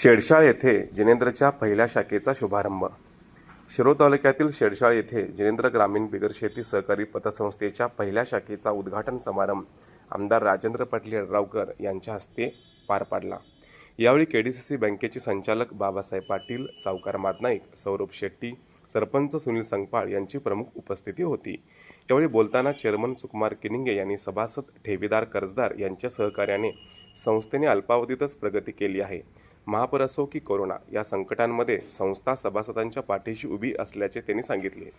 शेडशाळ येथे जिनेंद्रच्या पहिल्या शाखेचा शुभारंभ. शिरोळ तालुक्यातील शेडशाळ येथे जिनेंद्र ग्रामीण बिगर शेती सहकारी पतसंस्थेच्या पहिल्या शाखेचा उद्घाटन समारंभ आमदार राजेंद्र पाटील यड्रावकर यांच्या हस्ते पार पडला. यावेळी केडीसीसी बँकेचे संचालक बाबासाहेब पाटील, सावकार मादनाईक, सौरभ शेट्टी, सरपंच सुनील संगपाळ यांची प्रमुख उपस्थिती होती. यावेळी बोलताना चेअरमन सुकुमार किनिंगे यांनी सभासद, ठेवीदार, कर्जदार यांच्या सहकार्याने संस्थेने अल्पावधीतच प्रगती केली आहे. महापूर असो की कोरोना या संकटांमध्ये संस्था सभासदांच्या पाठीशी उभी असल्याचे त्यांनी सांगितले.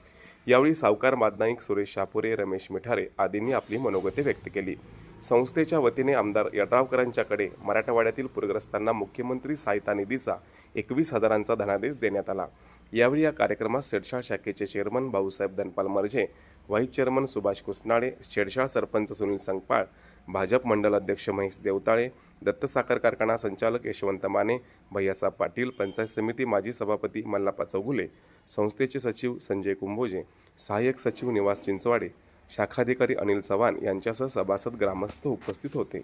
यावेळी सावकार मादनाईक, सुरेश शापुरे, रमेश मिठारे आदींनी आपली मनोगते व्यक्त केली. संस्थेच्या वतीने आमदार यड्रावकरांच्याकडे मराठवाड्यातील पूरग्रस्तांना मुख्यमंत्री सहायता निधीचा 21,000चा धनादेश देण्यात आला. यावेळी या कार्यक्रमात शेडशाळ शाखेचे chairman Bhausaheb Dhanpal Marje, vice chairman Subhash Kusnale, Shedshal sarpanch Sunil Sangpal, Bhajap मंडल अध्यक्ष महेश देवताळे, दत्त साखर कारखाना संचालक यशवंत माने, भैयासाहेब पाटील, पंचायत समिती माजी सभापती मल्लाप्पा चौगुले, संस्थेचे सचिव संजय कुंभोजे, सहाय्यक सचिव निवास चिंचवाडे, शाखाधिकारी अनिल चव्हाण यांच्यासह सभासद, ग्रामस्थ उपस्थित होते.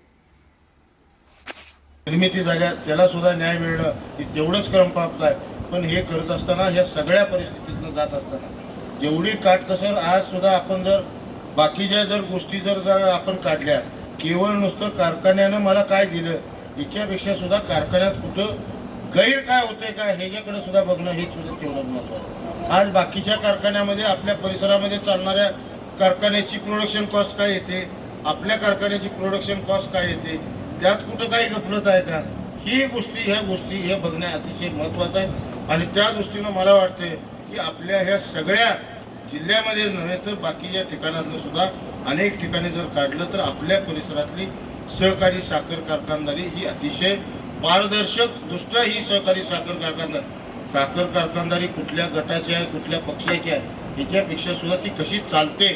निर्मिती झाल्या त्याला सुद्धा न्याय मिळणं हे तेवढंच क्रमप्राप्त आहे. पण हे करत असताना ह्या सगळ्या परिस्थितीतून जात असताना जेवढी काटकसर आज सुद्धा आपण जर बाकीच्या गोष्टी जर आपण काढल्या, केवळ नुसतं कारखान्यानं मला काय दिलं याच्यापेक्षा सुद्धा कारखान्यात कुठं गैर काय होते का ह्याच्याकडे सुद्धा बघणं हे सुद्धा तेवढं महत्त्वाचं. आज बाकीच्या कारखान्यामध्ये आपल्या परिसरामध्ये चालणाऱ्या कारखान्याची प्रोडक्शन कॉस्ट काय येते, आपल्या कारखान्याची प्रोडक्शन कॉस्ट काय येते, त्यात कुठं काही गफलत आहे का, ह्या गोष्टी हे बघणं अतिशय महत्त्वाचं आहे. आणि त्या दृष्टीनं मला वाटते की आपल्या ह्या सगळ्या जिल्ह्यामध्ये नव्हे तर बाकीच्या ठिकाणातून सुद्धा अनेक ठिकाणी जर काढलं तर आपल्या परिसरातली सहकारी साखर कारखानदारी ही अतिशय पारदर्शक दृष्ट्या ही सहकारी साखर कारखानदारी कुठल्या गटाची आहे, कुठल्या पक्षाची आहे याच्यापेक्षा सुद्धा ती कशी चालते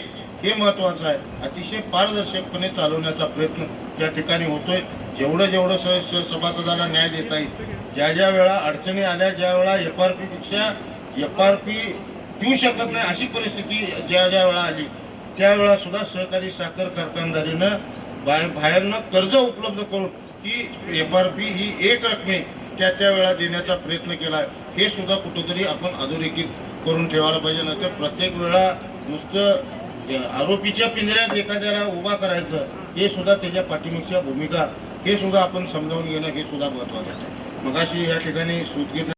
हे महत्त्वाचं आहे. अतिशय पारदर्शकपणे चालवण्याचा प्रयत्न त्या ठिकाणी होतोय. जेवढं सभासदाला न्याय देता येईल, ज्या वेळा अडचणी आल्या, ज्या वेळा FRP देऊ शकत नाही अशी परिस्थिती ज्या वेळा आली, त्यावेळा सुद्धा सहकारी साखर कारखानदारीनं बाहेरनं कर्ज उपलब्ध करून ती FRP ही एक रकमे त्या वेळा देण्याचा प्रयत्न केला आहे. हे सुद्धा कुठंतरी आपण अधोरेखित करून ठेवायला पाहिजे. नंतर प्रत्येक वेळा नुसतं आरोपीच्या पिंजऱ्यात एखाद्याला उभा करायचं हे सुद्धा त्याच्या पाठीमागच्या भूमिका हे सुद्धा आपण समजावून घेणं हे सुद्धा महत्त्वाचं आहे. मगाशी या ठिकाणी सूतगिरणी